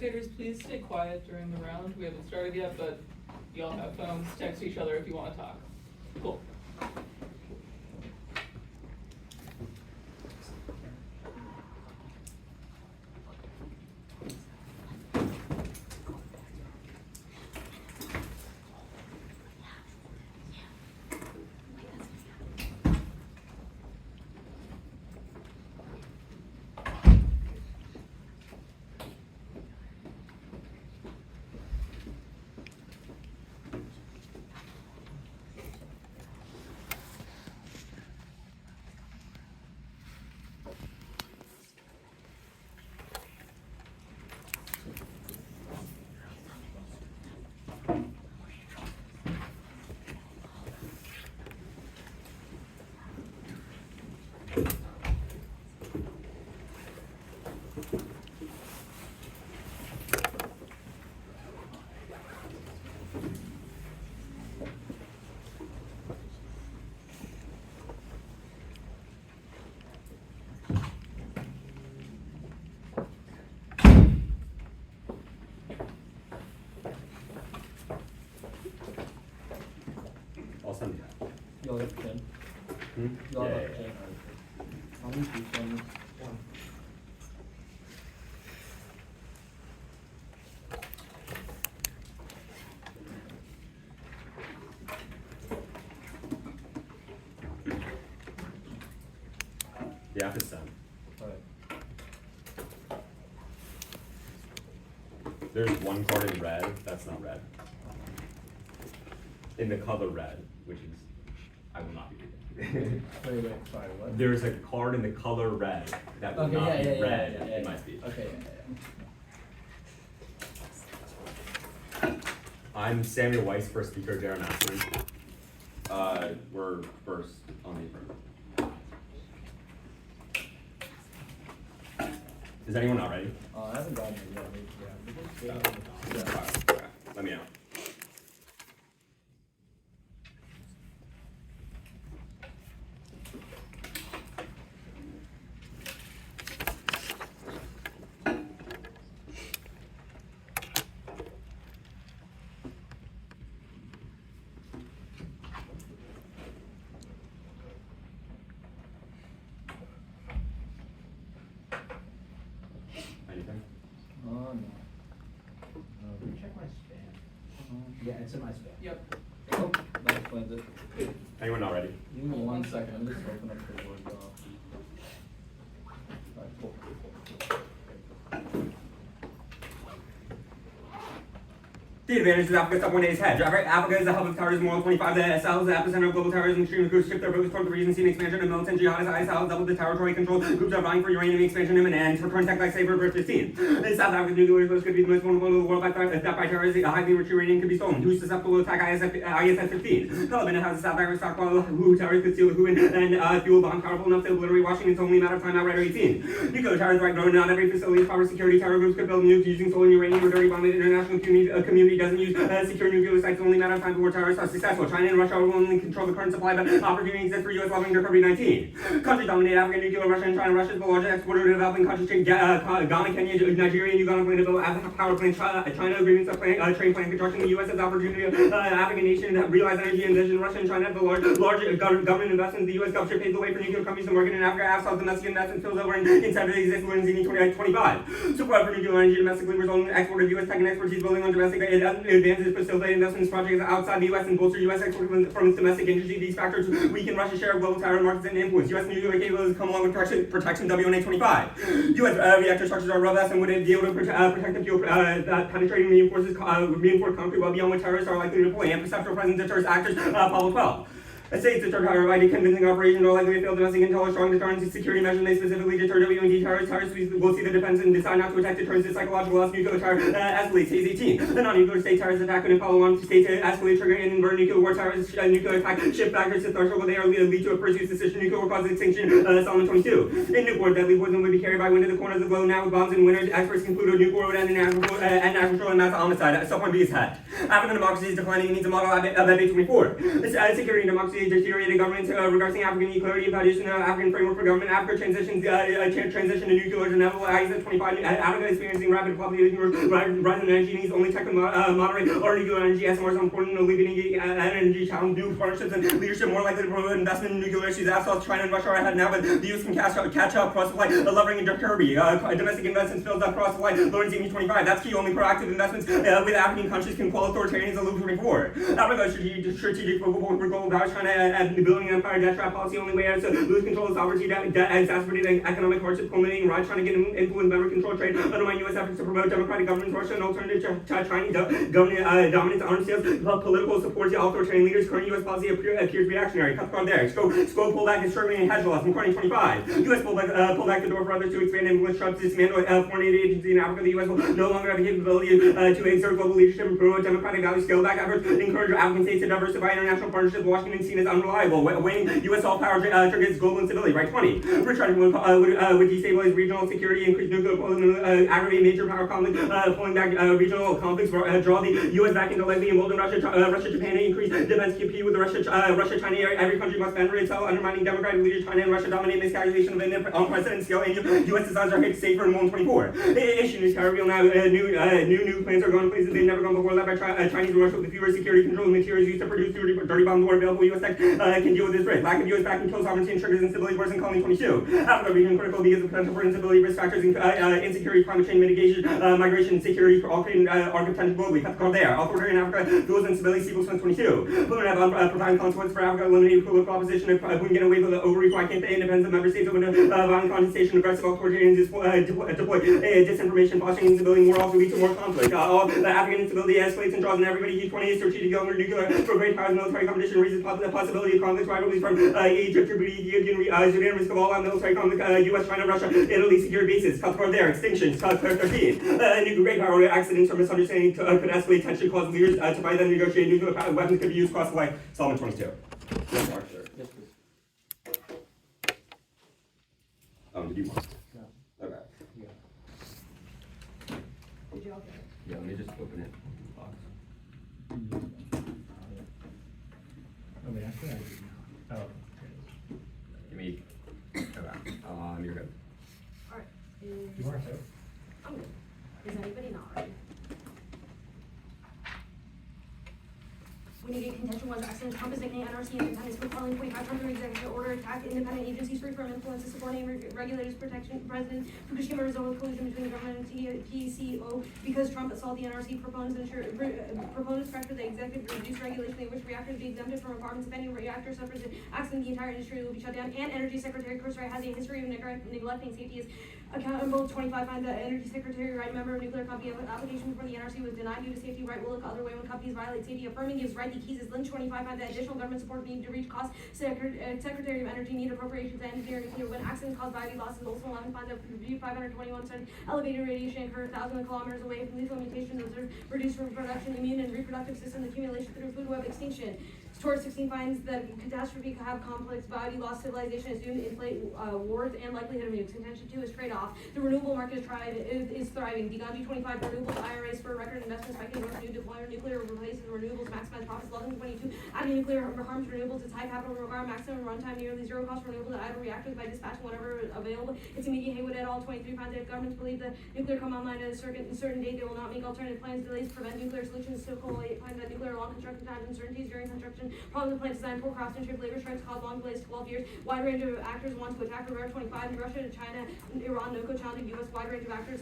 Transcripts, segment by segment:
spectators, please stay quiet during the round. We haven't started yet, but you all have phones. Text each other if you want to talk. Cool. Y'all got 10? Y'all got 10. How many pieces on this? One. The app is done. Alright. There's one card in red, that's not red. In the color red, which is, I will not be reading. Wait, sorry, what? There's a card in the color red that will not be red in my speech. Okay, I'm Samuel Weiss, first speaker, Jared Masterman. We're first on the affirmative. Is anyone not ready? I haven't gotten it yet. Okay, let me know. Anything? No. Check my spam. Yeah, it's in my spam. Yep. Oh, that explains it. Anyone not ready? Give me 1 second, I'm just opening up the word. Alright, cool. The advantage of Africa's top 1 is hedge. Africa is the hub of terrorism, world 25. The Sahel is the epicenter of global terrorism. Extreme groups shift their focus toward the region, seeing expansion of militant jihadist ISIL, double the territory control. Groups are vying for uranium expansion imminent. For current tech like safer for 15. In South Africa's nuclear resource could be the most vulnerable in the world by terrorism. Highly enriched uranium could be stolen. Who's susceptible to attack ISF 15? Taliban has a South African stockpile who terrorists could steal the who and fuel bomb powerful enough to obliterate Washington. It's only a matter of time. Outright 18. Nuclear terrorists right growing. Not every facility is proper security. Terror groups could build nukes using stolen uranium or dirty bomb. The international community doesn't use secure nuclear sites. Only a matter of time before terrorists are successful. China and Russia will only control the current supply, but opportunity exists for U.S. leveling their COVID-19. Countries dominate Africa, nuclear, Russia, and China. Russia is the largest exporter to developing countries. Ghana, Kenya, Nigeria, Uganda plan to build power plants. China agreements of train plant construction. The U.S. has the opportunity of African nation that realize energy and vision. Russia and China have the large government investments. The U.S. government paves the way for nuclear companies to market in Africa. After domestic investment spills over and incentive exists when in 2025. Support for nuclear energy domestically resulting in export of U.S. tech and expertise building on domestic advances facilitate investments projects outside the U.S. and bolster U.S. export from its domestic industry. These factors weaken Russia's share of global terror markets and influence. U.S. nuclear capabilities come along with protection WNA 25. U.S. reactor structures are robust and would be able to protect the fuel penetrating reinforced concrete well beyond what terrorists are likely to deploy. And perceptual presence deters actors. Apollo 12. States deter terror by convincing operations are likely to fail. Domestic intel, strong deterrence security measures may specifically deter WND terrorists. Terrorists will see the defense and decide not to attack. Deterrence is psychological. As nuclear terror escalates. Phase 18. The non-nuclear state terrorist attack couldn't follow on to state to escalate, trigger and invert nuclear war. Terrorist nuclear attack shift factors to threshold, but they are lead to a first use decision. Nuclear war causes extinction. Solomon 22. In nuclear, deadly poison would be carried by wind to the corners of the globe. Now with bombs and winners, experts conclude a nuclear would end in national control and mass homicide. Subpoint B is head. African democracy is declining. It needs a model of FA 24. Security and democracy significantly deteriorated governance regarding African equality and foundation of African framework for government. Africa transition to nuclear is inevitable. As 25, Africa is experiencing rapid population rise in energy needs. Only tech can moderate our nuclear energy. SMRs are important in alleviating energy challenge. New partnerships and leadership more likely to promote investment in nuclear issues. As China and Russia are ahead now, but the U.S. can catch up. Cross the line, levering into Kirby. Domestic investments fills up cross the line. Lowering CB25. That's key. Only proactive investments with African countries can quell authoritarians and loop 24. Africa strategic focal point for global power. China and building an empire debt trap policy. Only way out is to lose control of sovereignty, debt exacerbating economic hardship, culminating right trying to get influence, member control trade, undermine U.S. efforts to promote democratic governance. Russia, an alternative to Chinese dominance, arms sales, political support to authoritarian leaders. Current U.S. policy appears reactionary. Cut the card there. Scope pull back is serving in hedge laws from 2025. U.S. pull back the door for others to expand influence. Trump dismantle foreign aid agency in Africa. The U.S. will no longer have the capability to exert global leadership and promote democratic values. Scale back efforts encourage African states to diversify international partnerships. Washington seen as unreliable. Waning U.S. all power triggers global instability. Right 20. Richard would destabilize regional security, increase nuclear aggravate major power conflict, pulling back regional conflicts, draw the U.S. back into likely embolden Russia, Japan, increase defense compete with Russia, China. Every country must fend for itself, undermining democratic leaders. China and Russia dominate this calculation of an unprecedented scale, and U.S. designs are hit safer in 124. Issue news Caribbean now. New plans are going places they've never gone before, led by Chinese and Russia with fewer security control materials used to produce dirty bombs more available. U.S. tech can deal with this risk. Lack of U.S. backing kills sovereignty and triggers instability worse than colony 22. Africa region critical because of potential for instability, risk factors, insecurity, climate change mitigation, migration, security for all creating are potential globally. Cut the card there. Authoritarian Africa fuels instability. Sequels 22. Putin have providing consequences for Africa, eliminating political opposition. Putin get away with the overreach. Why can't the independence of member states open to violent contestation, aggressive authoritarians deploy disinformation, fostering instability, more also lead to more conflict. All the African instability escalates and draws in everybody. G20 strategic government nuclear for great powers military competition raises the possibility of conflicts, rivalries from Egypt, Djibouti, Sudan, risk of all military conflict, U.S., China, Russia, Italy, secure bases. Cut the card there. Extinctions. Cut 13. Nuclear great power accidents or misunderstanding could escalate tension, cause leaders to fight them, negotiate nuclear weapons could be used across the line. Solomon 22. Yes, please. Did you mark? No. Okay. Yeah. Did you all get it? Yeah, let me just open it. Box. Oh, wait, actually, I did not. Oh, okay. Give me. Okay. You're good. Alright, You are too? I'm good. Is anybody not ready? When you get contention was accident, Trump is nicknamed NRC independence for calling 2500 executive order attack independent agencies free from influence, subordinate regulators protection. President Fukushima resolved collusion between government and PCO because Trump assaulted the NRC proponents pressure the executive to reduce regulation. They wish reactors be exempted from requirements. If any reactor suffers an accident, the entire industry will be shut down. And Energy Secretary Chris Wright has a history of neglecting safety. Is accountable. 25 finds that Energy Secretary Wright, member of nuclear company, application before the NRC was denied due to safety. Wright will look the other way when companies violate safety. Affirming gives Wright the keys is Lynch. 25 finds that additional government support need to reach cost. Secretary of Energy need appropriations to engineer nuclear when accidents cause VID losses. Also 11 finds that review 521 said elevated radiation occurred thousands of kilometers away from lethal mutations observed reduced reproduction, immune and reproductive system accumulation through food web extinction. Towards 16 finds that catastrophe could have complex VID loss. Civilization is doomed to inflate wars and likelihood of nukes. Contention 2 is Tradeoff. The renewable market is thriving. The Ganji 25 renewables IRAs for record investment spiking growth. New deployment nuclear replaces renewables, maximize profits. Logan 22 adding nuclear harms renewables. Its high capital require maximum runtime, nearly zero cost renewables. Idle reactors by dispatching whenever available. It's immediate. Haywood et al. 23 finds that governments believe that nuclear come online at a certain date. They will not make alternative plans. Delays prevent nuclear solutions. Typical 8 finds that nuclear long construction times, uncertainties during construction. Problems with plant design, poor craftsmanship, labor strikes cause long delays, 12 years. Wide range of actors want to attack Rivera 25. Russia, China, Iran, NOCO challenging U.S. Wide range of actors.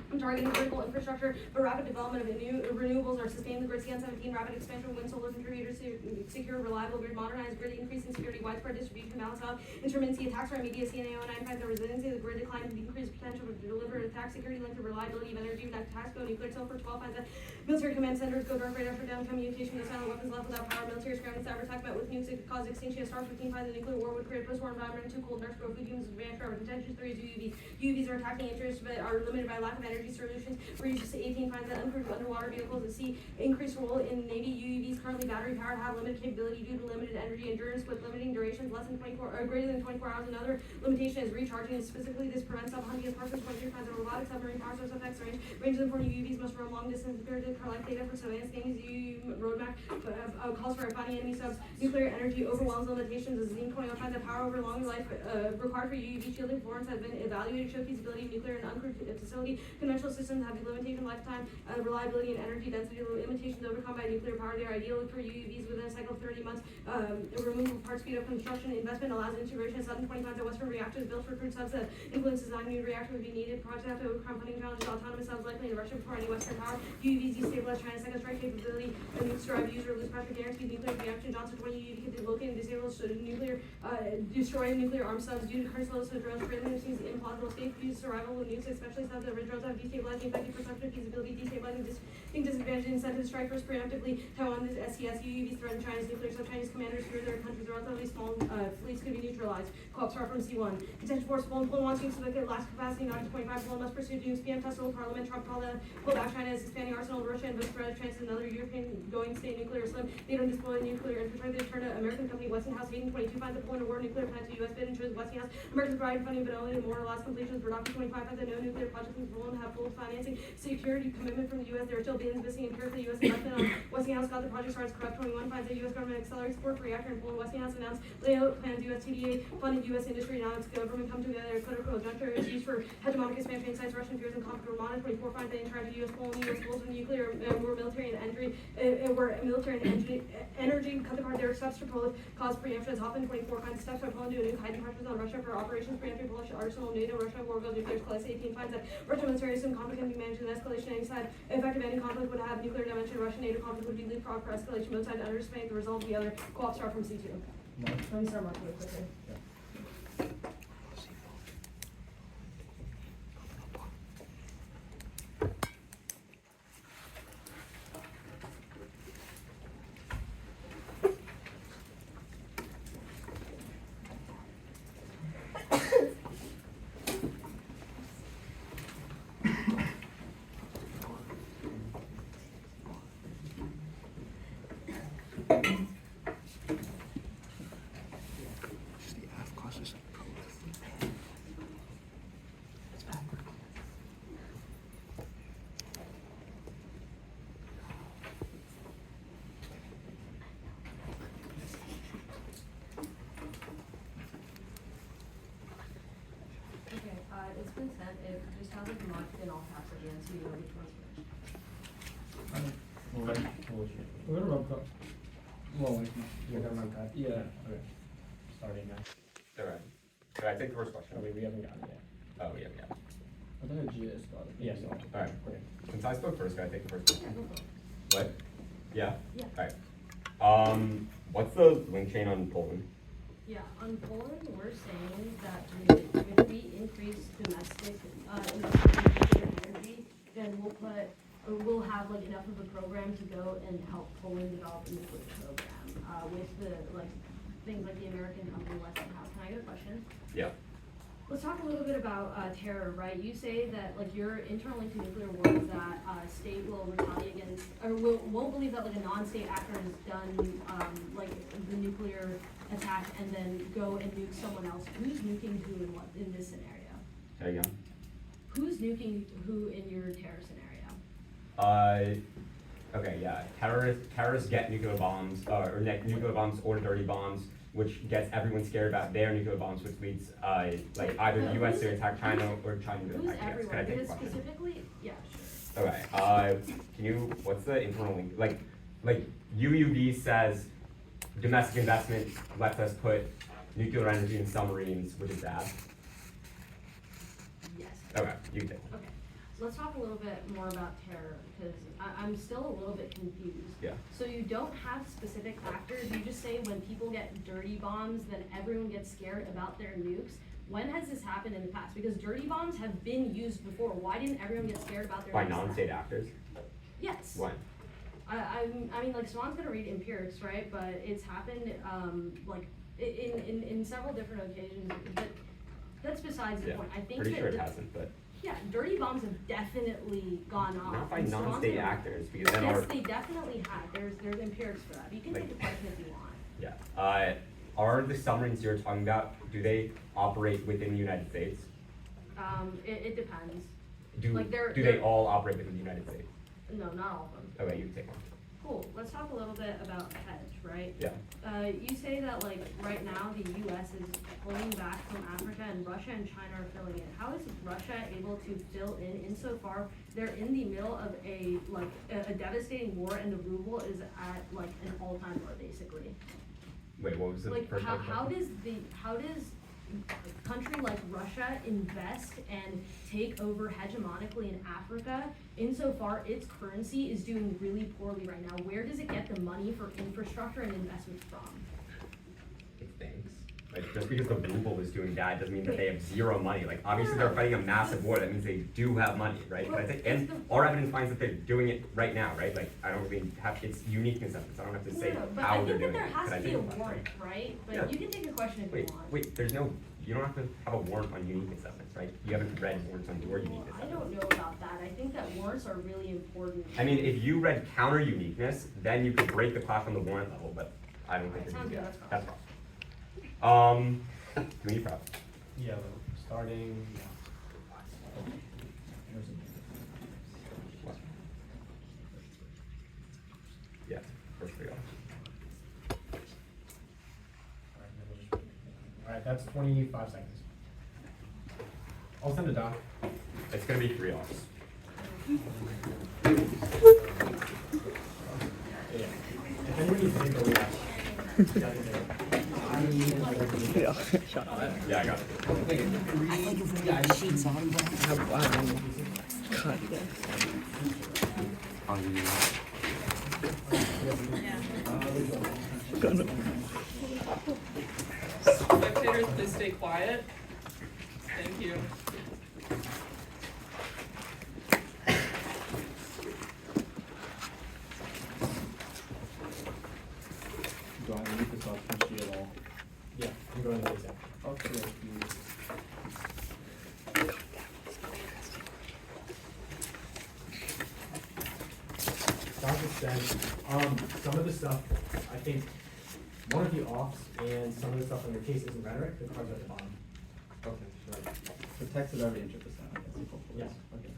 Targeting critical infrastructure, but rapid development of new renewables are sustained. The grid scan 17, rapid expansion of wind, solar contributors to secure, reliable grid, modernized grid, increasing security, widespread distribution, balance out, intermittency, attacks from media, CNAO, 9 finds the resiliency of the grid decline, decreased potential to deliver attack, security linked to reliability of energy, tax code, nuclear sulfur, 12 finds that military command centers go dark radar, shut down communication, no silent weapons left without power, military scrambling, cyber attack met with nukes, cause extinction, star 15 finds the nuclear war would create post-war environment, too cold, nurse grow food humans, advanced forever, contention 3 is UUV. UUVs are attacking interests, but are limited by lack of energy solutions. Reaches 18 finds that uncrewed underwater vehicles at sea increased role in Navy UUVs currently battery powered, have limited capability due to limited energy endurance with limiting durations less than 24 or greater than 24 hours. Another limitation is recharging, and specifically this prevents sub-hunting as parts of 23 kinds of robotic submarine power source effects ranges of 40 UUVs must roam long distance period to collect data for surveillance. Danny's UU roadmap calls for finding enemy subs. Nuclear energy overwhelms limitations. The zinc coin finds that power over longer life required for UUV shielding forms has been evaluated to show feasibility of nuclear and uncrewed facility. Conventional systems have limitation lifetime, reliability, and energy density limitations overcome by nuclear power. They are ideal for UUVs within a cycle of 30 months. Removal of parts, speed of construction, investment allows integration of 725 to Western reactors built for crude subs that influence design. New reactor would be needed. Projects have to overcome funding challenges. Autonomous subs likely in Russia before any Western power. UUVs destabilize China's second strike capability. Nukes drive user lose pressure guarantees nuclear reaction. Johnson 20 UUV could locate and disable nuclear destroy nuclear armed subs due to current slows to drones. Trailing seems implausible. Safe use survival with nukes, especially subs that drones have destabilizing effective perception feasibility, destabilizing disadvantage incentive strike first preemptively. Taiwan SCS UUVs threaten China's nuclear sub Chinese commanders through their countries. Relatively small fleets could be neutralized. Co-ops are from C1. Contention force Poland wants to so that last capacity not to 25. Poland must pursue nukes. PM Tussle Parliament Trump called out China's expanding arsenal of Russia and both threat of chance another European going state nuclear slim. They don't deploy nuclear infrastructure. They turn to American company Westinghouse Hayden 22 finds the Poland award nuclear plant to U.S. bid ensures Westinghouse. Americans provide funding but only more or less completions. Productive 25 finds that no nuclear projects in Poland have full financing. Security commitment from the U.S. There are still billions missing empirically. U.S. investment on Westinghouse got the project started. Corrupt 21 finds that U.S. government accelerates support for reactor in Poland. Westinghouse announced layout plans. U.S. TDA funded U.S. industry. Now its government come together. Critical juncture is used for hegemonic expansion insights. Russian fears and conflict. Romantic 24 finds that interact with U.S. Poland. U.S. goals with nuclear were military and energy cut the card. Their steps to Poland cause preemption. As Hoffman 24 finds steps by Poland to nuke hiding pressures on Russia for operations preempting Polish arsenal. NATO Russia war goes nuclear. Class 18 finds that Russian military assumed conflict can be managed in escalation. Any side effective any conflict would have nuclear dimension. Russian NATO conflict would be leapfrog for escalation. Both sides underestimate the result of the other. Co-op star from C2. Let me start marking it quickly. It's been sent. It just has like marked in all caps at the end, so you know which one's which. We're gonna run cut. Well, like, You're gonna run cut? yeah. Okay. Starting now. Alright. Can I take the first question? Oh, we haven't gotten it yet. Oh, yeah, yeah. I think I just got it. Yes. Alright. Okay. Since I spoke first, can I take the first Yeah, question? go for it. What? Yeah? Yeah. Alright. What's the link chain on Poland? Yeah, on Poland, we're saying that if we increase domestic investment in energy, then we'll have like enough of a program to go and help Poland develop a nuclear program with the like things like the American company Westinghouse. Can I get a question? Yeah. Let's talk a little bit about terror, right? You say that like your internal link to nuclear war is that a state will retaliate against, or won't believe that like a non-state actor has done like the nuclear attack and then go and nuke someone else. Who's nuking who in what in this scenario? There you go. Who's nuking who in your terror scenario? Okay, yeah. Terrorists get nuclear bombs, or nuclear bombs or dirty bombs, which gets everyone scared about their nuclear bombs, which leads like either the U.S. to attack China or China to Who's attack US. everyone? Can I take the Because question? specifically, yeah, sure. Okay. What's the internal link? Like UUV says, domestic investment lets us put nuclear energy in submarines, which is bad. Yes. Okay, you can take it. Okay. Let's talk a little bit more about terror, because I'm still a little bit confused. Yeah. So you don't have specific actors, you just say when people get dirty bombs, then everyone gets scared about their nukes. When has this happened in the past? Because dirty bombs have been used before. Why didn't everyone get scared about their By nukes? non-state actors? Yes. When? I mean, like, Swan's gonna read empirics, right? But it's happened, like, in several different occasions, but that's besides the Yeah. point. I think Pretty that sure it hasn't, but. Yeah, dirty bombs have definitely gone off. Not by in non-state Toronto. actors, because then Yes, they definitely have. There's empirics for that. You can Like- take a question if you want. yeah. Are the submarines you're talking about, do they operate within the United States? It depends. Do Like, they're- they they're- all operate within the United States? No, not all of them. Okay, you can take one. Cool. Let's talk a little bit about hedge, right? Yeah. You say that like right now the U.S. is pulling back from Africa and Russia and China are filling in. How is Russia able to fill in insofar they're in the middle of a devastating war and the ruble is at like an all-time low basically? Wait, what was the Like first part? how does a country like Russia invest and take over hegemonically in Africa insofar its currency is doing really poorly right now? Where does it get the money for infrastructure and investment from? It's banks. Like, just because the ruble is doing bad doesn't mean that they have zero money. Like, obviously they're fighting a massive war, that means they do have money, right? But I think, and our evidence finds that they're doing it right now, right? Like, I don't really have, it's uniqueness of this, I don't have to say But how I they're think that doing there it. has but I to be a think it's warrant, right. right? But Yeah. you can take a question if you want. Wait, there's no, you don't have to have a warrant on uniqueness evidence, right? You haven't read warrants on your uniqueness I evidence. don't know about that. I think that warrants are really important. I mean, if you read counter uniqueness, then you could break the clock on the warrant level, but I don't think Alright, they sounds do good, that. that's That's wrong. Give me prep. Yeah, starting. Yeah, first three off. Alright, that's 25 seconds. I'll send a doc. It's gonna be three offs. Yeah. If anybody needs to take a react. Yeah, I got it. Spectators, please stay quiet. Thank you. Do I need this option sheet at all? Yeah, I'm going to exam. Okay, Dr. said, some of the stuff, I think, one of the offs and some of the stuff on your case isn't rhetoric, the cards are at the bottom. Okay, sure. The text is already interpreted, I guess. Hopefully. Yes. Okay.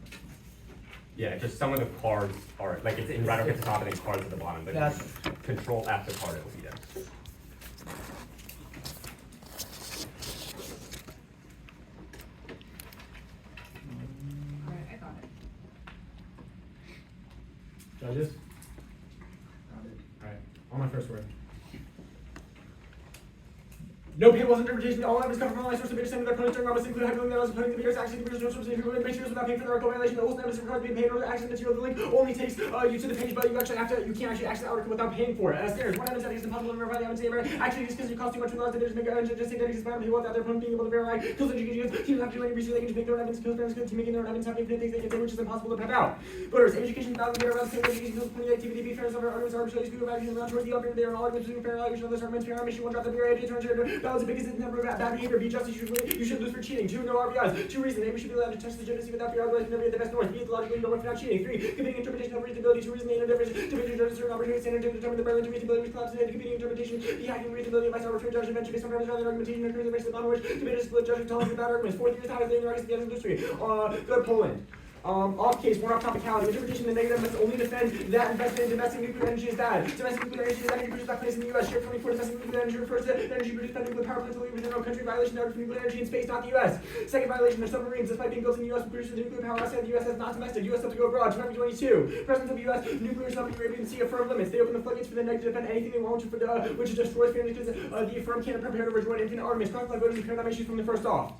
Yeah, just some of the cards are, like, it's in rhetoric at the top and then cards at the bottom, but Gotcha. control F the card, it will be there. Alright, I got it. Judges? Alright, on my first word. No paywalled interpretation, all evidence coming from online source of source of their opponents during almost include hyperlink that also putting the videos actually the videos sources who make videos without paying for the article violation. The whole evidence required to be paid or the action material. The link only takes you to the page, but you can't actually access the article without paying for it. Standards. One evidence that is impossible to verify the evidence ever. Actually, just because it costs too much to realize that they just make just say that it's bad paywalled that their opponent being able to verify. Kills education. Teams have to do any research. They can just make their own evidence. Kills parents to making their own evidence. Have infinite things they can say, which is impossible to pep out. Voters. Education value data around the same education kills plenty of activity. Be fairness of our arguments. Arbitrary speed of action around towards the upper. They are all arguments. Fair evaluation of this argument. Fair mission. One drop the beer. Balance the biggest number of bad behavior. Be just. You should lose for cheating. 2, no RBIs. 2 reasons. Maybe we should be allowed to touch legitimacy without fear. Otherwise, never get the best north. Be logically no work without cheating. 3, competing interpretation of reasonability. 2 reasons. The difference. Division judges certain opportunity standard to determine the barrier to reasonability. Which collapses into competing interpretation. The hacking reasonability of my arbitrary judgment eventually based on premise rather than argumentation occurs in the on which debaters split judgment tolerance about arguments. 4 years highest in the arguments of the industry. Good Poland. Off case, more off topicality. Interpretation the negative must only defend that investment in domestic nuclear energy is bad. Domestic nuclear energy is energy produced by place in the U.S. Share 24 domestic nuclear energy refers to energy produced by nuclear power plants within our country. Violation of nuclear energy in space, not the U.S. Second violation of submarines, despite being built in the U.S. produced with nuclear power outside the U.S. as not domestic. U.S. have to go abroad. 2022. Presence of U.S. nuclear submarine Arabian Sea affirm limits. They open the floodgates for the negative to defend anything they want to, which destroys fairness because the affirm can't prepare to rejoin infinite armies. Conflict voters and paradigm issues from the first off.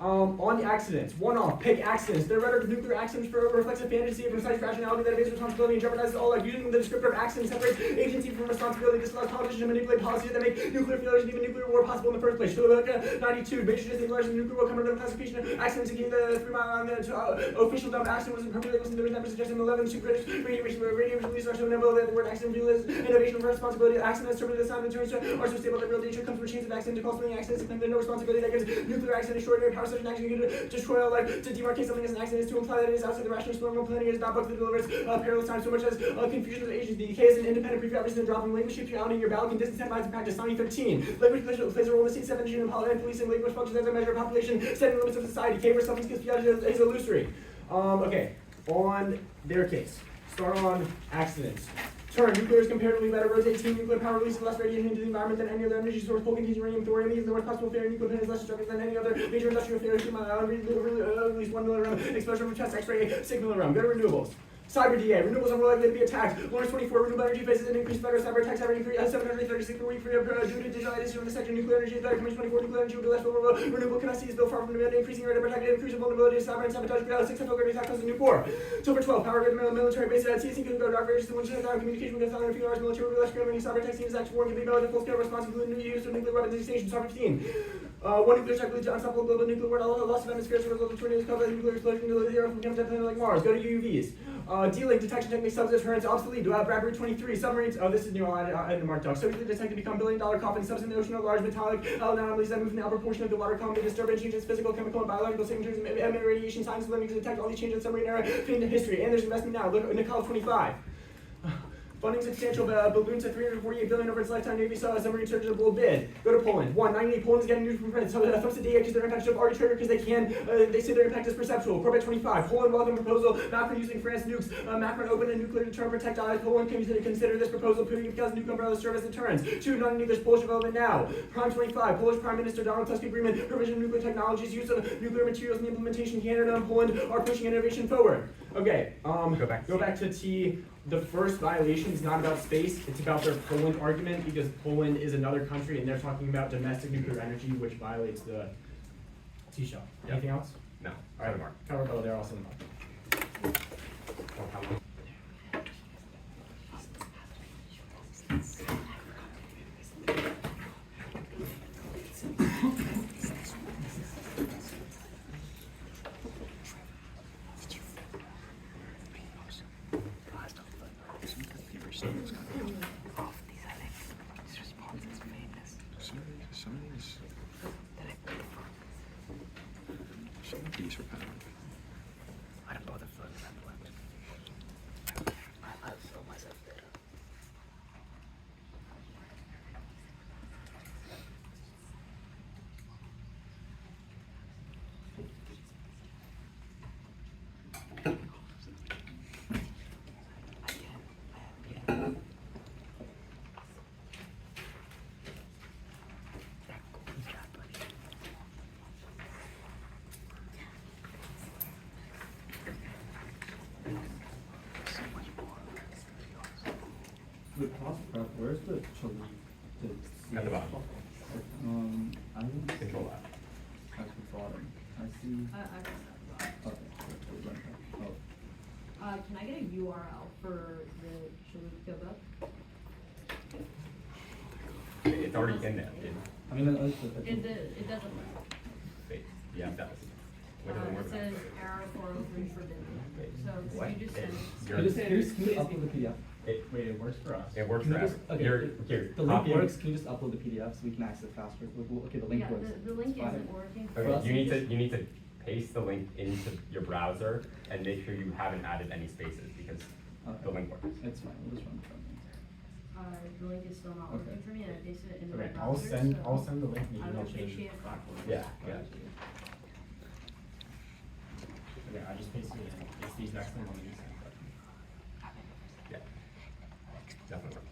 On the accidents, one-off, pick accidents. Their rhetoric of nuclear accidents reflects a fantasy of precise rationality that evades responsibility and jeopardizes all life. Using the descriptor of accident separates agency from responsibility. This allows politicians to manipulate policies that make nuclear failures and even nuclear war possible in the first place. Topicality 92. Major distinguished in nuclear will come under the classification of accidents against the 3 mile on the official dump accident was imperfectly listened to. There was never suggested in 11 secret radiation release are so nimble that the word accident reveals innovation of responsibility. Accidents terminated the sound and turns are so stable that real danger comes from chains of accident to call spilling accidents and claim that no responsibility that gives nuclear accident extraordinary power such an action to destroy all life. To demarcate something as an accident is to imply that it is outside the rational normal planning. It is not booked that delivers perilous time so much as confusion of agents. The decay is an independent prefab and dropping language shape reality in your ballot can distance and practice. 13. Language plays a role in the state 17 and policing. Language functions as a measure of population setting limits of society. K where something's conspicuous is illusory. Okay, on their case. Start on accidents. Turn. Nuclear is comparatively better. Rotate. Team nuclear power releases less radiation into the environment than any other energy source. Coal contains uranium, thorium. These are the worst possible failure. Nuclear plant is less destructive than any other major industrial failure. Release 1 milligram. Exposure from chest X-ray 6 milligram. Go to renewables. Cyber DA. Renewables are more likely to be attacked. Learners 24. Renewable energy faces an increased better cyber attacks every 736 per week due to digitalization of the sector. Nuclear energy is better. Coming 24. Nuclear energy will be less vulnerable. Renewable capacity is built far from demand. Increasing rate of protected. Increasing vulnerability to cyber and sabotage. 6 federal attack costs a new 4. Silver 12. Power grid military base at CSC can go dark various to 1 down communication with a few hours. Military will be less critical. Cyber attack scenes actually war can be about full scale response to the new use of nuclear weapons station. 15. One nuclear strike leads to unstoppable global nuclear war. Loss of atmosphere as a result of tornadoes caused by the nuclear explosion into the air from a planet like Mars. Go to UUVs. D-Link detection techniques, subdeterrence, obsolete. Bradbury 23. Submarines. Oh, this is new. I didn't mark down. So easily detected become billion-dollar coffins. Subs in the ocean are large metallic anomalies that move in the upper portion of the water column. They disturb and change its physical, chemical, and biological signatures and emit radiation. Science learning to detect all these changes in submarine era fit into history. And there's investment now. Look, Nicole 25. Funding substantial balloons at $348 billion over its lifetime. Navy saw a submarine surgical bid. Go to Poland. 198. Poland is getting news from France. Thumbs to DA because their impact is arbitrary because they say their impact is perceptual. Corbett 25. Poland welcome proposal. Macron using France nukes. Macron open a nuclear deterrent protect allies. Poland can consider this proposal putting because nuke umbrella serve as deterrence. 2. Not in English Polish development now. Prime 25. Polish Prime Minister Donald Tusk agreement. Provision of nuclear technologies. Use of nuclear materials in the implementation. Canada and Poland are pushing innovation forward. Okay. Go back to T. The first violation is not about space, it's about their Poland argument because Poland is another country and they're talking about domestic nuclear energy, which violates the T-shell. Yep. Anything else? No. All right, Mark. Cover below there also in the mark. The cost prep, where's the chili? At the bottom. I don't see Control that. at the bottom. I see. Okay. Oh. Can I get a URL for the Chili book? It's already in there, dude. I mean, It doesn't work. Wait, yeah, that was. What doesn't work It about says it? error 403 forbidden. So What? could you just send? You're- Can you upload the PDF? Wait, it works for us. It works Can for you just, everyone. okay, Here, the link copy. works, can you just upload the PDF so we can access it faster? Okay, the link Yeah, works. the link It's fine. isn't working. For Okay, us, you need to paste the link into your browser and make sure you haven't added any spaces because Okay. the link works. It's fine, we'll just run it from The link is still not working Okay. for me, and I pasted it in my Okay, browser. I'll send the link and you I can would change appreciate the it. platform. Yeah, yeah. Okay, I just pasted it in. It's these next things on the side. Yeah. Definitely works.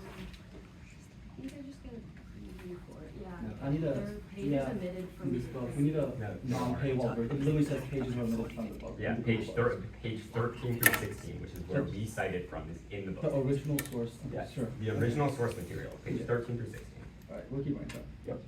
I think I just got a preview for it, yeah. Yeah, I need a- There are pages yeah, omitted from from this this. book. We need a No. non-paywall version. It literally says pages were omitted from the book. Yeah, from the page Google Books. page 13 through 16, which is where we cited from, is in the The book. original source, okay, Yeah, sure. the original source material, page Yeah. 13 through 16. Alright, we'll keep going, so. Yep.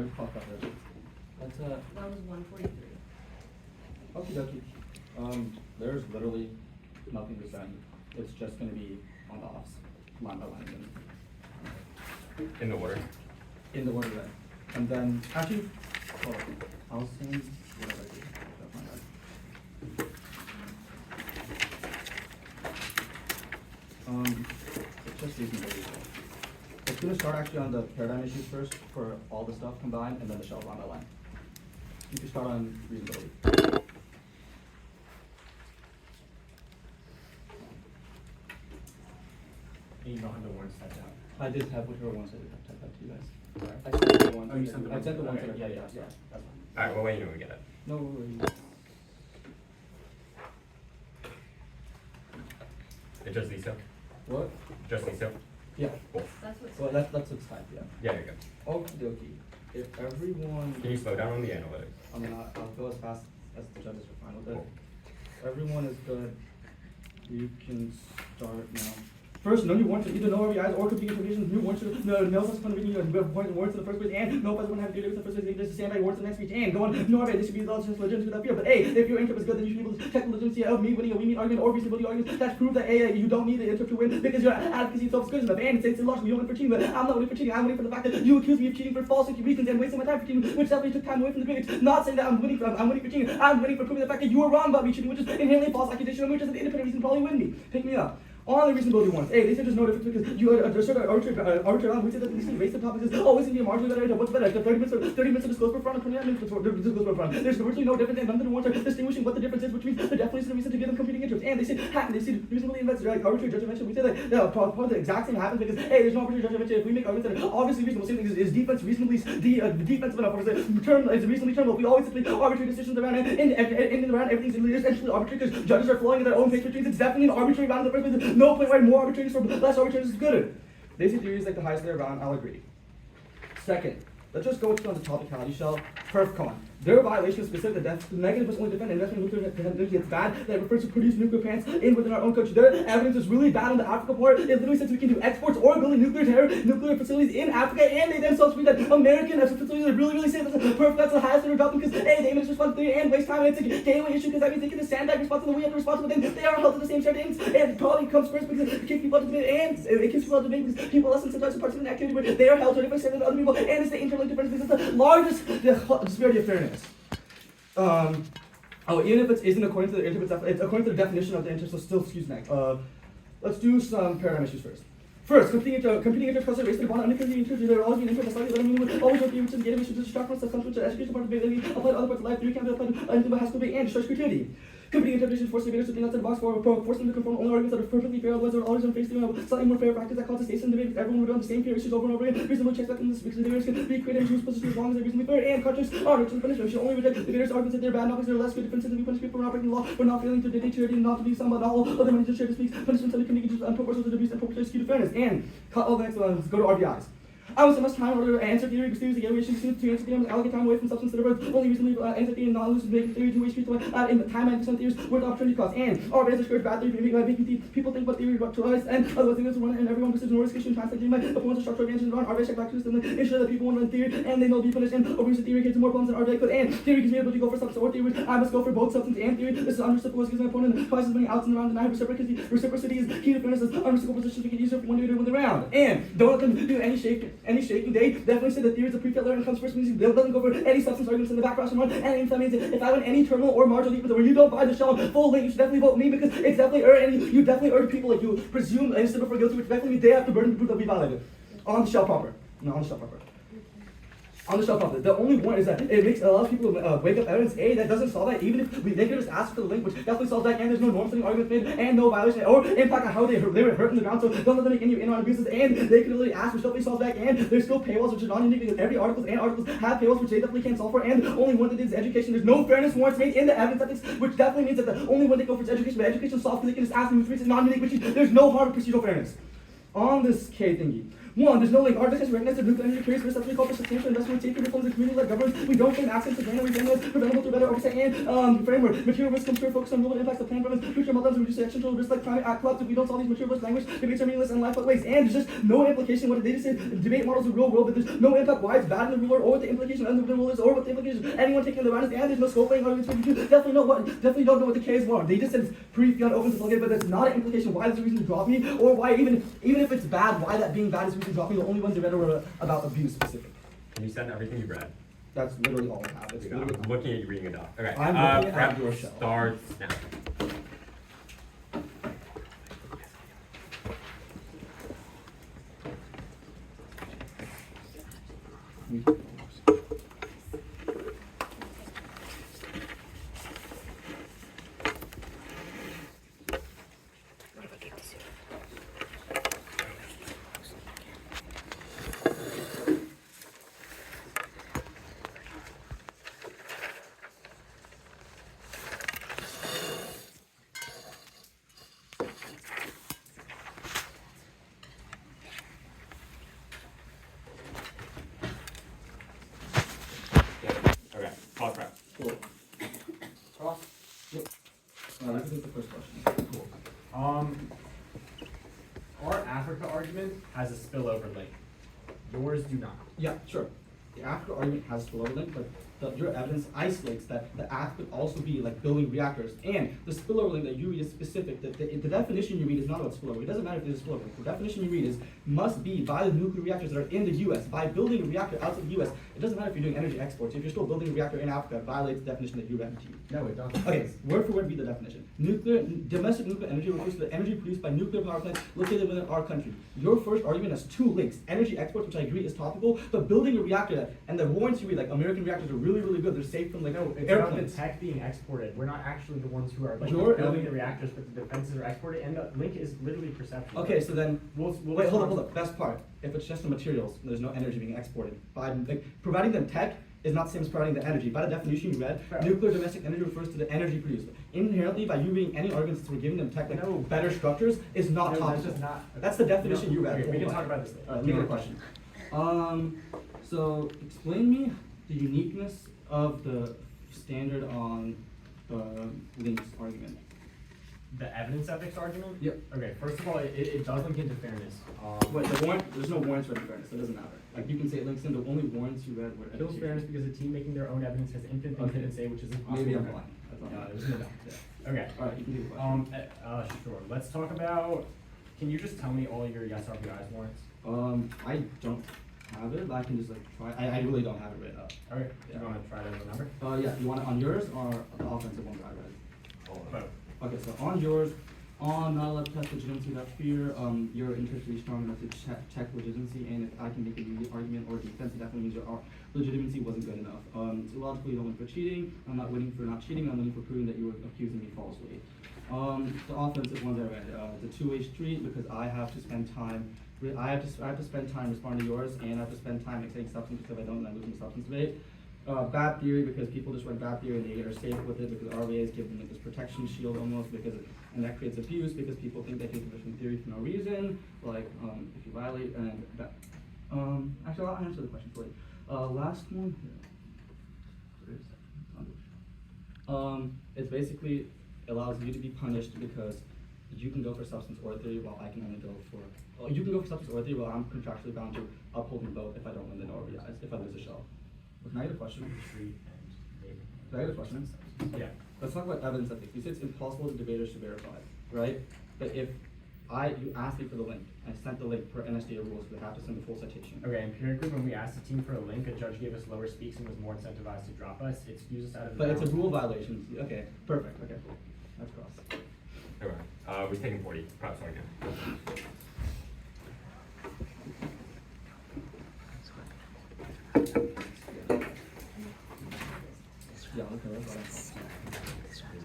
Where's the clock out there? That's That was 143. okay, dokie. There's literally nothing to send. It's just gonna be on the offs, line by line, In the order. in the order then. And then, actually, hold on. I'll send whatever I do. That's my bad. It's just reasonability. It's gonna start actually on the paradigm issues first for all the stuff combined, and then the shell line by line. You can start on reasonability. And you don't have the warrants typed out. I did have whichever ones I did have typed out to you guys. Right. I sent the ones. Oh, you sent the I ones. sent the ones Okay, that I yeah, typed yeah, out, yeah, yeah. that's fine. Alright, well, wait, you know we get it. No worries. It's just these two? What? Just these two? Yeah. Cool. That's what's. Well, that's what's typed, yeah. Yeah, there you go. Okie dokie. If everyone, Can you slow down on the analytics? I mean, I'll go as fast as the judges are fine with it. Cool. Everyone is good. You can start now. First, no new warrants either no RBIs or competing provisions. New warrants no subsequent reading warrants in the first place, and no president have to do with the first place. Just stand by warrants in the next speech, and go on. No RBI, this should be the just legitimate without fear. But A, if your interest is good, then you should be able to check the legitimacy of me winning a we mean argument or reasonability argument. That's proof that A, you don't need the interest to win because your advocacy itself is good enough. And it's illogical. You don't win for cheating, but I'm not winning for cheating. I'm winning for the fact that you accuse me of cheating for false reasons and wasting my time for cheating, which definitely took time away from the critics. Not saying that I'm winning for cheating. I'm winning for proving the fact that you were wrong about me cheating, which is inherently a false accusation, which is an independent reason probably win me. Pick me up. On the reasonability ones, hey, they said there's no difference because you assert arbitrary we said that these race the topics is always going to be a marginally better idea. What's better? 30 minutes of disclose per front or 29 minutes of disclose per front. There's virtually no difference, and none of the ones are distinguishing what the difference is, which means there definitely is a reason to give them competing interests. And they say reasonably invested, like arbitrary judgment mentioned. We say that probably the exact same happens because hey, there's no arbitrary judgment mentioned. If we make arguments that are obviously reasonable, same thing is defense reasonably defensive enough, or is it term is reasonably terminable. We always simply arbitrary decisions around and in around everything's essentially arbitrary because judges are flowing at their own pace, which means it's definitely an arbitrary round in the first place. There's no point where more arbitrary for less arbitrary is gooder. They say theory is like the highest layer around, I'll agree. Second, let's just go to on the topicality shell. Perf con. Their violation is specific that the negative was only defend investment in nuclear technology. It's bad that refers to produce nuclear plants within our own country. Their evidence is really bad on the Africa part. It literally says we can do exports or building nuclear facilities in Africa, and they themselves read that American facilities are really safe. That's perfect. That's the highest layer dropping because hey, they aim at responsibility and waste time, and it's a gateway issue because that means they get the sandbag responsibility, we have to respond to, but then they are held to the same standard, and it probably comes first because it keeps people up to debate, and it keeps people up to debate because people listen sometimes to participate in activity where they are held to a different standard than other people, and it's the internal difference because it's the largest disparity of fairness. Even if it isn't according to the interest, it's according to the definition of the interest, so still excuse me. Let's do some paradigm issues first. First, competing interest causes race to the bond, uncompeting interest, there will always be an interest, but meaning with always be which is getting issues, distract from substance, education part of ability, apply to other parts of life, theory can be applied to anything but has to be and destroys creativity. Competing interpretations force debaters to think outside the box force them to conform only arguments that are perfectly fair, otherwise they're always on face to slightly more fair practice that causes station debate because everyone would run the same peer issues over and over again. Reasonable checks back in this because the debaters can be creative and choose positions as long as they're reasonably fair, and contracts are to the punishment. We should only reject debaters' arguments that they're bad, not because they're less good defenses, and we punish people for not breaking the law, for not failing to dedicate charity, not to be some, but not all other money to share to speak. Punishments that can be just unproportional to abuse and perpetuate skew to fairness. And cut all the next ones, go to RBIs. I would say much time in order to answer theory because theory is a gateway issue to answer theorems, allocate time away from substance that are only reasonably answer theory and not lose make theory to waste people in the time and some theories worth opportunity cost. And RBIs discourage bad theory making people think what theory what choice and otherwise things run and everyone decision or discussion times like doing my opponents of structural advantages run RBI check back to them ensure that people won't run theory and they will be punished and abuse the theory gives more problems than RBI could, and theory gives me the ability to go for substance or theory. I must go for both substance and theory. This is unreciprocal gives my opponent twice as many outs in the round than I have. Reciprocity is key to fairness as unreciprocal positions make it easier for one debater to win the round. And don't let them do any shaking. They definitely say that theory is a pre-fit layer and comes first, means it doesn't go for any substance arguments in the back cross and run. And that means if I win any terminal or marginal defense where you don't buy the shell full link, you should definitely vote me because it's definitely and you definitely urge people like you presume innocent for guilty, which definitely means they have to burden the proof that we violated. On the shell proper. No, on the shell proper. On the shell proper. The only one is that it allows people to wake up evidence A that doesn't solve that, even if they could just ask for the link, which definitely solves that, and there's no norm-setting argument made, and no violation, or impact on how they were hurt in the ground, so don't let them make any in-on abuses, and they could literally ask, which definitely solves that, and there's still paywalls, which is non-unique, because every articles have paywalls, which they definitely can't solve for, and only one that is education. There's no fairness warrants made in the evidence ethics, which definitely means that the only one they go for is education, but education solves because they can just ask them, which is non-unique, which is, there's no harm in procedural fairness. On this K thingy. One, there's no link. Our discussion recognizes that nuclear energy carries responsibly called for substantial investment with safety reforms and community-led governance. We don't claim access to planning reform preventable through better oversight and framework. Material risk comes to focus on real impacts of plan governance, future models, and reduce actionable risks like climate collapse. If we don't solve these material risk language, debates are meaningless and life ways. And there's just no implication what they just say. Debate models of real world, but there's no impact why it's bad in the real world, or what the implication of the real world is, or what the implication of anyone taking the right is. And there's no scoping arguments for you. Definitely don't know what the K's were. They just said it's pre-fiat open to plug in, but that's not an implication why there's a reason to drop me, or why even if it's bad, why that being bad is a reason to drop me. The only ones they read were about abuse specific. Can you send everything you read? That's literally all I have. It's I'm literally looking at you reading it up. Okay. I'm looking at prep your shell. starts now. Okay. Pause prep. Cool. Yep. This is the first question. Cool. Our Africa argument has a spillover link. Yours do not. Yeah, sure. The Africa argument has a spillover link, but your evidence isolates that the act could also be like building reactors, and the spillover link that you read is specific. The definition you read is not about spillover. It doesn't matter if there's a spillover. The definition you read is must be by the nuclear reactors that are in the U.S. By building a reactor outside the U.S. It doesn't matter if you're doing energy exports. If you're still building a reactor in Africa, it violates the definition that you read to you. No, it doesn't. Okay, word for word read the definition. Domestic nuclear energy refers to the energy produced by nuclear power plants located within our country. Your first argument has two links. Energy exports, which I agree is topical, but building a reactor, and the warrants you read, like American reactors are really, really good. They're safe from like No, it's about the airplanes. tech being exported. We're not actually the ones who are like Your building the reactors, but the defenses are exported, and the link is literally perception. Okay, so then, We'll wait, hold up. Best part. If it's just the materials, there's no energy being exported. Providing them tech is not the same as providing the energy. By the definition you read, Fair. nuclear domestic energy refers to the energy produced. Inherently, by you reading any arguments that we're giving them tech, like No. better structures, is not No, topical. that's just not. That's the definition you read. Okay, we can talk about this later. Alright, let me get a question. So explain me the uniqueness of the standard on the links argument. The evidence ethics argument? Yep. Okay, first of all, it does link into fairness. Wait, the warrant, there's no warrants read in fairness, so it doesn't matter. Like you can say it links in, the only warrants you read were It kills fairness because the team making their own evidence has infinite things Okay. they can say, which is impossible. Maybe I'm to blind. That's No, not it was in the back. Yeah. Okay. Alright, you can do the question. Sure. Let's talk about, can you just tell me all your yes RBI's warrants? I don't have it, but I can just like try. I really don't have it written up. Okay, Yeah. you wanna try to remember? Yeah, you want it on yours or the offensive one that I read? Both. Okay, so on yours, on not allowed to test legitimacy without fear, your interest is strong enough to check legitimacy, and if I can make a unique argument or defense, it definitely means your legitimacy wasn't good enough. It's illogical you don't win for cheating, I'm not winning for not cheating, I'm winning for proving that you were accusing me falsely. The offensive ones I read, the two-way street, because I have to spend time, I have to spend time responding to yours, and I have to spend time exciting substance, because if I don't, then I lose my substance debate. Bad theory, because people just write bad theory and they are safe with it because RVAs give them like this protection shield almost, and that creates abuse because people think they can position theory for no reason, like if you violate and that. Actually, I'll answer the question for you. Last one here. It's basically allows you to be punished because you can go for substance or theory while I can only go for. You can go for substance or theory while I'm contractually bound to upholding both if I don't win the RVIs, if I lose a shell. Can I get a question? Street and Can I get a question? yeah. Let's talk about evidence ethics. You said it's impossible to debaters to verify, right? But if you asked me for the link, I sent the link per NSDA rules, we have to send the full citation. Okay, empirically, when we asked the team for a link, a judge gave us lower speaks and was more incentivized to drop us. It excused us out of the But it's a round. rule violation. Okay, perfect. Okay, cool. That's cross. Okay. We're taking 40. Perhaps sorry again. Yeah, okay, that's fine.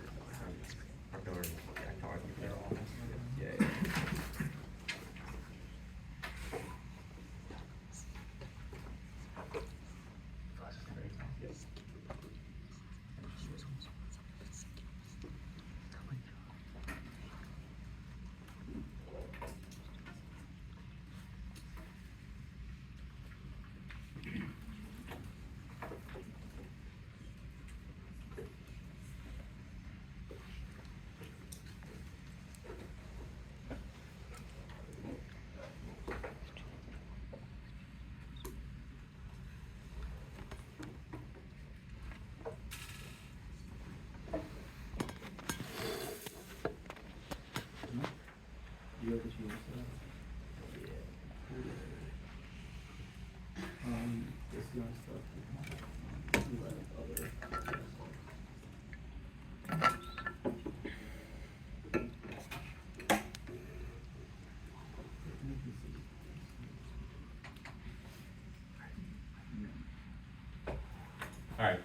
Alright.